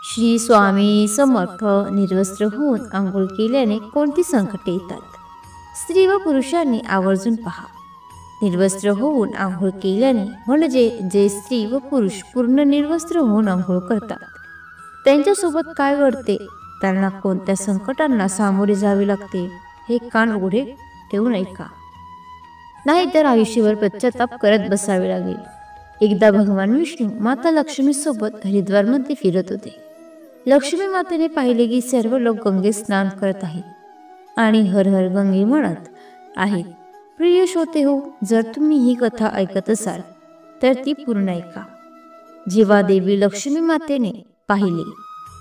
श्री स्वामी समर्थ. निर्वस्त्र होऊन आंघोळ केल्याने कोणती संकटे येतात? स्त्री व पुरुषांनी आवर्जून पहा. निर्वस्त्र होऊन आंघोळ केल्याने म्हणजे जे स्त्री व पुरुष पूर्ण निर्वस्त्र होऊन आंघोळ करतात त्यांच्यासोबत काय घडते, त्यांना कोणत्या संकटांना सामोरे जावे लागते हे कान उघडे ठेवून ऐका. नाहीतर आयुष्यभर पश्चाताप करत बसावे लागेल. एकदा भगवान विष्णू माता लक्ष्मी सोबत हरिद्वारमध्ये फिरत होते. लक्ष्मी मातेने पाहिले की सर्व लोक गंगेत स्नान करत आहेत आणि हर हर गंगे म्हणत आहेत. प्रिय श्रोते हो, जर तुम्ही ही कथा ऐकत असाल तर ती पूर्ण ऐका. जेव्हा देवी लक्ष्मी मातेने पाहिले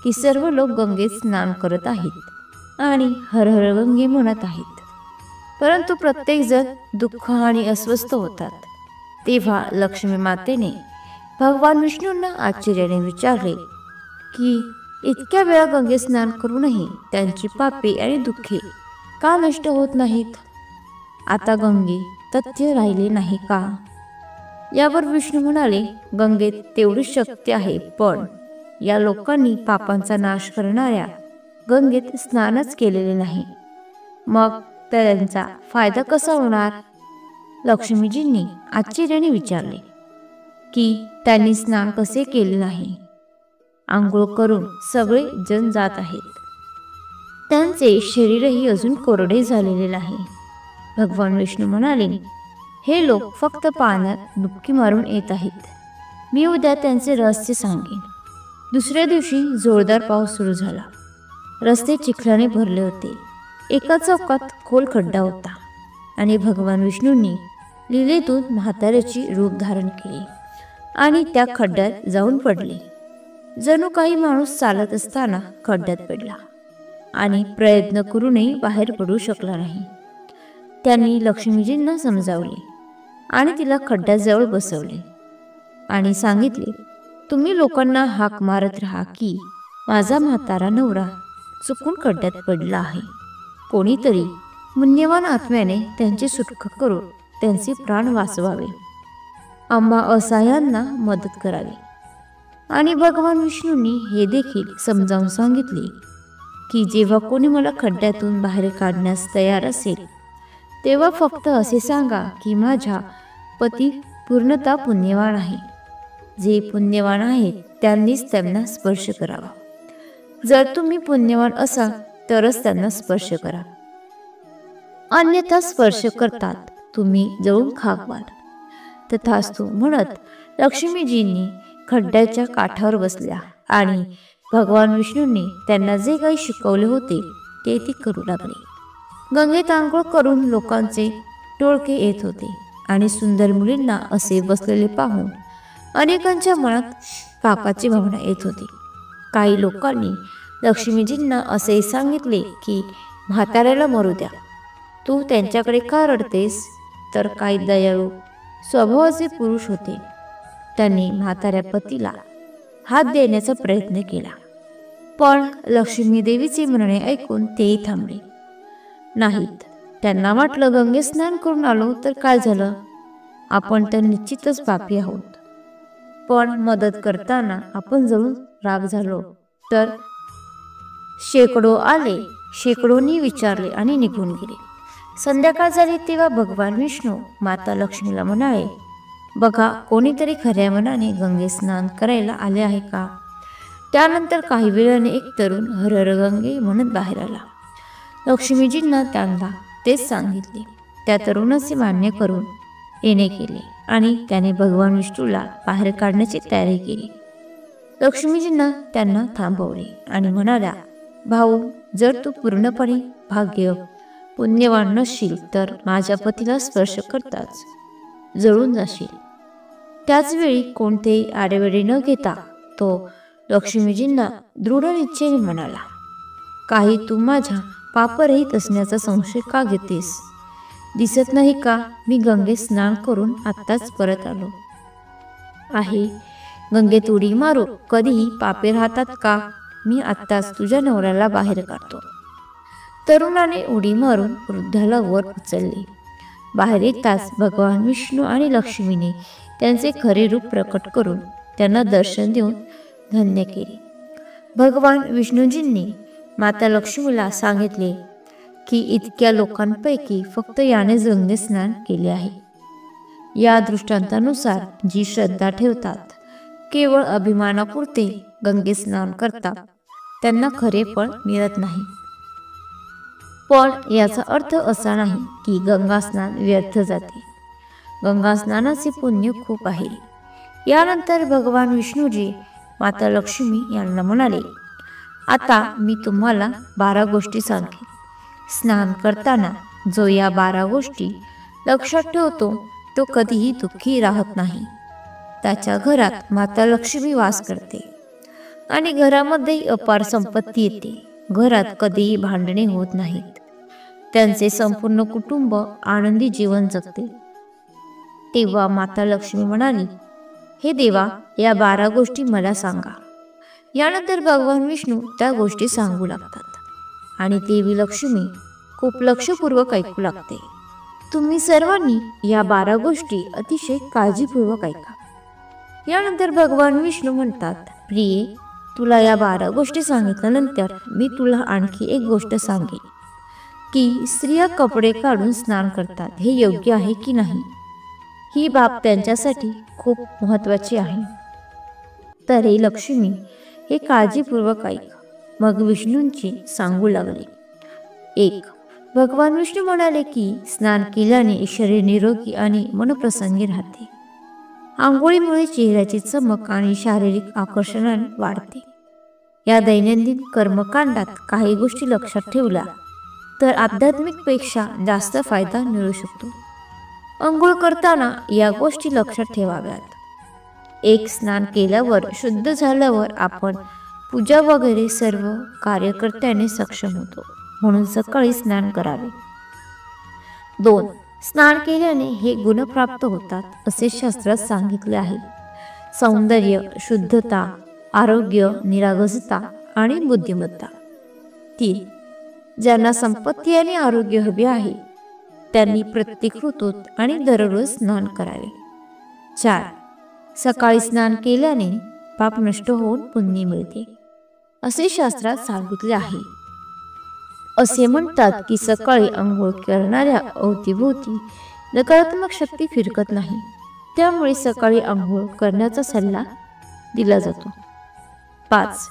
की सर्व लोक गंगेत स्नान करत आहेत आणि हर हर गंगे म्हणत आहेत, परंतु प्रत्येक जण दुःख आणि अस्वस्थ होतात, तेव्हा लक्ष्मी मातेने भगवान विष्णूंना आश्चर्याने विचारले की इतक्या वेळा गंगे स्नान करूनही त्यांची पापे आणि दुःखे का नष्ट होत नाहीत? आता गंगे तथ्य राहिले नाही का? यावर विष्णू म्हणाले, गंगेत तेवढी शक्ती आहे, पण या लोकांनी पापांचा नाश करणाऱ्या गंगेत स्नानच केलेले नाही, मग त्यांचा फायदा कसा होणार? लक्ष्मीजींनी आश्चर्याने विचारले की त्यांनी स्नान कसे केले नाही? आंघोळ करून सगळे जण जात आहेत, त्यांचे शरीरही अजून कोरडे झालेले नाही. भगवान विष्णू म्हणाले, हे लोक फक्त पाण्यात डुबकी मारून येत आहेत, मी उद्या त्यांचे रहस्य सांगेन. दुसऱ्या दिवशी जोरदार पाऊस सुरू झाला. रस्ते चिखलाने भरले होते. एका चौकात खोल खड्डा होता आणि भगवान विष्णूंनी लीलेतून म्हाताऱ्याची रूप धारण केले आणि त्या खड्ड्यात जाऊन पडले. जणू काही माणूस चालत असताना खड्ड्यात पडला आणि प्रयत्न करूनही बाहेर पडू शकला नाही. त्यांनी लक्ष्मीजींना समजावले आणि तिला खड्ड्याजवळ बसवले आणि सांगितले, तुम्ही लोकांना हाक मारत राहा की माझा म्हातारा नवरा चुकून खड्ड्यात पडला आहे. कोणीतरी पुण्यवान आत्म्याने त्यांची सुटका करून त्यांचे प्राण वाचवावे, आम्हा असहायांना मदत करावी. आणि भगवान विष्णूंनी हे देखील समजावून सांगितले की जेव्हा कोणी मला खड्ड्यातून बाहेर काढण्यास तयार असेल तेव्हा फक्त असे सांगा की माझा पती पूर्णतः पुण्यवान आहे. जे पुण्यवान आहेत त्यांनीच त्यांना स्पर्श करावा. जर तुम्ही पुण्यवान असाल तरच त्यांना स्पर्श करा, अन्यथा स्पर्श करतात तुम्ही जळून खाक व्हाल. तथास्तु म्हणत लक्ष्मीजींनी खड्ड्याच्या काठावर बसल्या आणि भगवान विष्णूंनी त्यांना जे काही शिकवले होते ते ती करू लागले. गंगेत आंघोळ करून लोकांचे टोळके येत होते आणि सुंदर मुलींना असे बसलेले पाहून अनेकांच्या मनात पापाची भावना येत होती. काही लोकांनी लक्ष्मीजींना असे सांगितले की म्हाताऱ्याला मरू द्या, तू त्यांच्याकडे का रडतेस? तर काही दयाळू स्वभावाचे पुरुष होते. त्यांनी म्हाताऱ्या पतीला हात देण्याचा प्रयत्न केला, पण लक्ष्मी देवीचे म्हणणे ऐकून तेही थांबले नाहीत. त्यांना वाटलं गंगे स्नान करून आलो तर काय झालं, आपण तर निश्चितच पापी आहोत, पण मदत करताना आपण जळून राग झालो तर? शेकडो आले, शेकडोनी विचारले आणि निघून गेले. संध्याकाळ झाली तेव्हा भगवान विष्णू माता लक्ष्मीला म्हणाले, बघा, कोणीतरी खऱ्या मनाने गंगे स्नान करायला आले आहे का? त्यानंतर काही वेळाने एक तरुण हर हर गंगे म्हणत बाहेर आला. लक्ष्मीजींना त्यांना तेच सांगितले. त्या तरुणाचे मान्य करून येणे केले आणि त्याने भगवान विष्णूला बाहेर काढण्याची तयारी केली. लक्ष्मीजींना त्यांना थांबवले आणि म्हणाल्या, भाऊ, जर तू पूर्णपणे भाग्य पुण्यवान नसशील तर माझ्या पतीला स्पर्श करताच जळून जाशील. त्याचवेळी कोणतेही आडेवेडे न घेता तो लक्ष्मीजींना दृढ निश्चयाने म्हणाला, काही तू माझ्या पापरहित असण्याचा संशय का घेतेस? दिसत नाही का मी गंगेत स्नान करून आत्ताच परत आलो आहे. गंगेत उडी मारू कधीही पापे राहतात का? मी आत्ताच तुझ्या नवऱ्याला बाहेर काढतो. तरुणाने उडी मारून वृद्धाला वर उचलले. बाहेर येताच भगवान विष्णू आणि लक्ष्मीने त्यांचे खरे रूप प्रकट करून त्यांना दर्शन देऊन धन्य केले. भगवान विष्णूजींनी माता लक्ष्मीला सांगितले की इतक्या लोकांपैकी फक्त याने गंगे स्नान केले आहे. या दृष्टांतानुसार जी श्रद्धा ठेवतात, केवळ अभिमानापुरते गंगे स्नान करतात, त्यांना खरे फळ मिळत नाही. पण याचा अर्थ असा नाही की गंगा स्नान व्यर्थ जाते. गंगा स्नानाचे पुण्य खूप आहे. यानंतर भगवान विष्णूजी माता लक्ष्मी यांना म्हणाले, आता मी तुम्हाला 12 गोष्टी सांगेन. स्नान करताना जो या 12 गोष्टी लक्षात ठेवतो तो कधीही दुःखी राहत नाही. त्याच्या घरात माता लक्ष्मी वास करते आणि घरामध्ये अपार संपत्ती येते. घरात कधीही भांडणे होत नाहीत. त्यांचे संपूर्ण कुटुंब आनंदी जीवन जगते. तेव्हा माता लक्ष्मी म्हणाली, हे देवा, या 12 गोष्टी मला सांगा. यानंतर भगवान विष्णू त्या गोष्टी सांगू लागतात आणि देवी लक्ष्मी खूप लक्षपूर्वक ऐकू लागते. तुम्ही सर्वांनी या 12 गोष्टी अतिशय काळजीपूर्वक ऐका. यानंतर भगवान विष्णू म्हणतात, प्रिये, तुला या 12 गोष्टी सांगितल्यानंतर मी तुला आणखी एक गोष्ट सांगेन की स्त्रिया कपडे काढून स्नान करतात हे योग्य आहे की नाही. ही बाब त्यांच्यासाठी खूप महत्त्वाची आहे. तर हे लक्ष्मी, हे काळजीपूर्वक ऐक. मग विष्णूंची सांगू लागले. 1. भगवान विष्णू म्हणाले की स्नान केल्याने शरीर निरोगी आणि मन प्रसन्न राहते. आंघोळीमुळे चेहऱ्याची चमक आणि शारीरिक आकर्षण वाढते. या दैनंदिन कर्मकांडात काही गोष्टी लक्षात ठेवल्या तर आध्यात्मिकपेक्षा जास्त फायदा मिळू शकतो. अंघोळ करताना या गोष्टी लक्षात ठेवाव्यात. 1. स्नान केल्यावर, शुद्ध झाल्यावर आपण पूजा वगैरे सर्व कार्य करण्याने सक्षम होतो, म्हणून सकाळी स्नान करावे. 2. स्नान केल्याने हे गुण प्राप्त होतात असे शास्त्रात सांगितले आहे. सौंदर्य, शुद्धता, आरोग्य, निरागसता आणि बुद्धिमत्ता. 3. ज्यांना संपत्ती आणि आरोग्य हवे आहे त्यांनी प्रत्येक ऋतूत आणि दररोज स्नान करावे. 4. सकाळी स्नान केल्याने पाप नष्ट होऊन पुण्य मिळते असे शास्त्रात सांगितले आहे. असे म्हणतात की सकाळी अंघोळ करणाऱ्या अवतीभोवती नकारात्मक शक्ती फिरकत नाही. त्यामुळे सकाळी अंघोळ करण्याचा सल्ला दिला जातो. 5.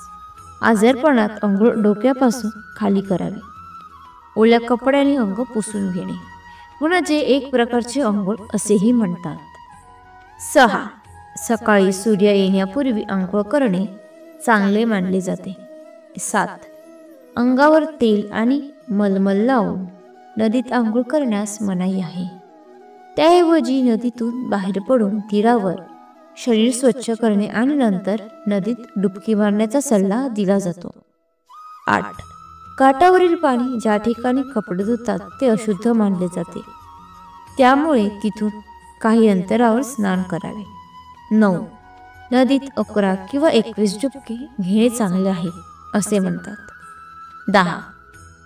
आजारपणात अंघोळ डोक्यापासून खाली करावी. ओल्या कपड्याने अंग पुसून घेणे म्हणजे एक प्रकारचे अंघोळ असेही म्हणतात. 6. सकाळी सूर्य येण्यापूर्वी अंघोळ करणे चांगले मानले जाते. 7. अंगावर तेल आणि मलमल लावून नदीत अंघोळ करण्यास मनाई आहे. त्याऐवजी नदीतून बाहेर पडून तीरावर शरीर स्वच्छ करणे आणि नंतर नदीत डुबकी मारण्याचा सल्ला दिला जातो. 8. काठावरील पाणी ज्या ठिकाणी कपडे धुतात ते अशुद्ध मानले जाते. त्यामुळे तिथून काही अंतरावर स्नान करावे. 9. नदीत 11 किंवा 21 डुबकी घेणे चांगले आहे असे म्हणतात. 10.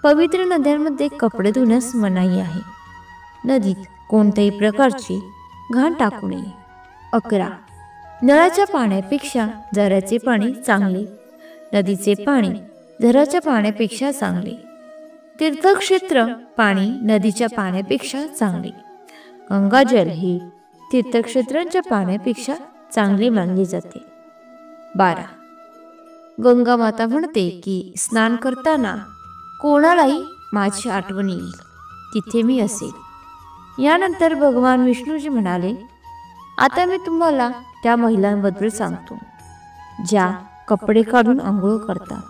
पवित्र नद्यांमध्ये कपडे धुण्यास मनाई आहे. नदीत कोणत्याही प्रकारची घाण टाकू नये. 11. नळाच्या पाण्यापेक्षा झऱ्याचे पाणी चांगले. नदीचे पाणी झऱ्याच्या पाण्यापेक्षा चांगले. तीर्थक्षेत्र पाणी नदीच्या पाण्यापेक्षा चांगले. गंगाजल हे तीर्थक्षेत्रांच्या पाण्यापेक्षा चांगले मानले जाते. 12. गंगा माता म्हणते की स्नान करताना कोणालाही माझी आठवण येईल तिथे मी असेल. यानंतर भगवान विष्णूजी म्हणाले, आता मी तुम्हाला त्या महिलांबद्दल सांगतो ज्या कपडे काढून आंघोळ करतात.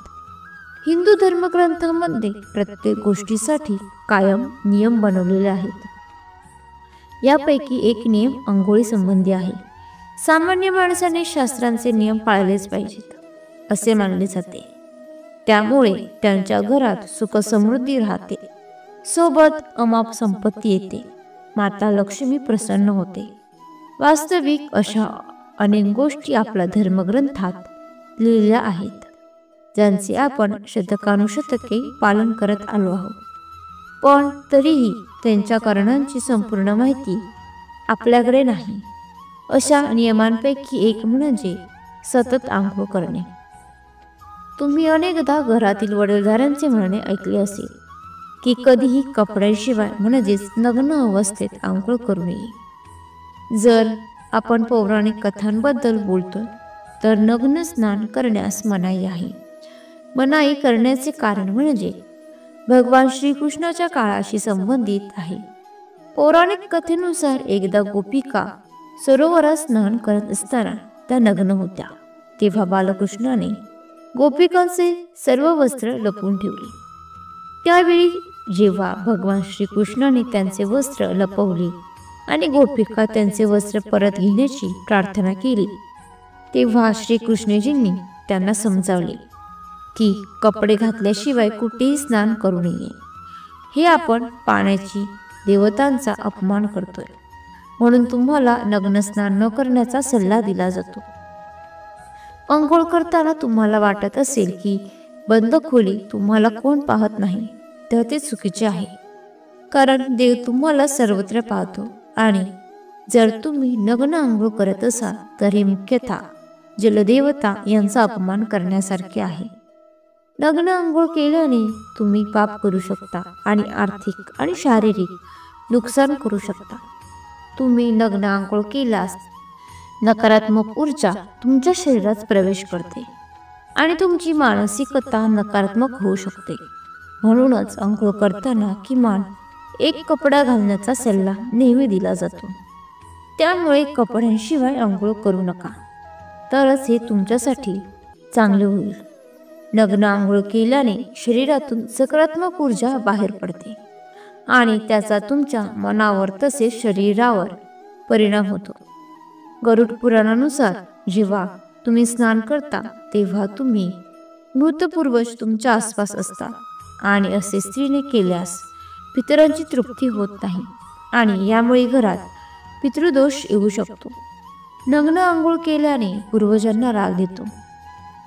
हिंदू धर्मग्रंथांमध्ये प्रत्येक गोष्टीसाठी कायम नियम बनवलेले आहेत. यापैकी एक नियम आंघोळी संबंधी आहे. सामान्य माणसाने शास्त्रांचे नियम पाळलेच पाहिजेत असे मानले जाते. त्यामुळे त्यांच्या घरात सुख समृद्धी राहते, सोबत अमाप संपत्ती येते, माता लक्ष्मी प्रसन्न होते. वास्तविक अशा अनेक गोष्टी आपल्या धर्मग्रंथात लिहिल्या आहेत ज्यांचे आपण शतकानुशतके पालन करत आलो आहोत. पण तरीही त्यांच्या कारणांची संपूर्ण माहिती आपल्याकडे नाही. अशा नियमांपैकी एक म्हणजे सतत आंघोळ करणे. तुम्ही अनेकदा घरातील वडीलधाऱ्यांचे म्हणणे ऐकले असेल की कधीही कपड्यांशिवाय म्हणजेच नग्न अवस्थेत आंघोळ करू नये. जर आपण पौराणिक कथांबद्दल बोलतो तर नग्न स्नान करण्यास मनाई आहे. मनाई करण्याचे कारण म्हणजे भगवान श्रीकृष्णाच्या काळाशी संबंधित आहे. पौराणिक कथेनुसार एकदा गोपिका सरोवरात स्नान करत असताना त्या नग्न होत्या. तेव्हा बालकृष्णाने गोपिकांचे सर्व वस्त्र लपवून ठेवले. त्यावेळी जेव्हा भगवान श्रीकृष्णाने त्यांचे वस्त्र लपवले आणि गोपिका त्यांचे वस्त्र परत घेण्याची प्रार्थना केली, तेव्हा श्रीकृष्णजींनी त्यांना समजावले की कपडे घातल्याशिवाय कुठेही स्नान करू नये. हे आपण पाण्याची देवतांचा अपमान करतोय, म्हणून तुम्हाला नग्न स्नान न करण्याचा सल्ला दिला जातो. अंघोळ करताना तुम्हाला वाटत असेल की बंद खोली तुम्हाला कोण पाहत नाही, तर ते चुकीचे आहे. कारण देव तुम्हाला सर्वत्र पाहतो आणि जर तुम्ही नग्न अंघोळ करत असाल तर हे मुख्यतः जलदेवता यांचा अपमान करण्यासारखे आहे. नग्न अंघोळ केल्याने तुम्ही पाप करू शकता आणि आर्थिक आणि शारीरिक नुकसान करू शकता. तुम्ही नग्न अंघोळ केल्यास नकारात्मक ऊर्जा तुमच्या शरीरात प्रवेश करते आणि तुमची मानसिकता नकारात्मक होऊ शकते. म्हणूनच अंघोळ करताना किमान एक कपडा घालण्याचा सल्ला नेहमी दिला जातो. त्यामुळे कपड्यांशिवाय अंघोळ करू नका, तरच हे तुमच्यासाठी चांगले होईल. नग्न अंघोळ केल्याने शरीरातून सकारात्मक ऊर्जा बाहेर पडते आणि त्याचा तुमच्या मनावर तसेच शरीरावर परिणाम होतो. गरुड पुराणानुसार जेव्हा तुम्ही स्नान करता तेव्हा तुम्ही मृतपूर्वज तुमच्या आसपास असतात आणि असे स्त्रीने केल्यास पितरांची तृप्ती होत नाही आणि यामुळे घरात पितृदोष येऊ शकतो. नग्न अंघोळ केल्याने पूर्वजांना राग येतो,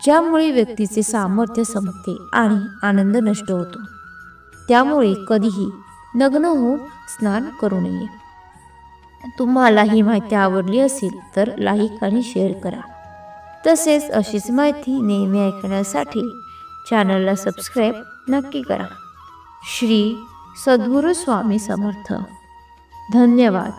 ज्यामुळे व्यक्तीचे सामर्थ्य संपते आणि आनंद नष्ट होतो. त्यामुळे कधीही नग्न होऊन स्नान करू नये. तुम्हाला ही माहिती आवडली असेल तर लाईक आणि शेअर करा. तसेच अशीच माहिती नेहमी ऐकण्यासाठी चॅनलला सबस्क्राईब नक्की करा. श्री सद्गुरू स्वामी समर्थ. धन्यवाद.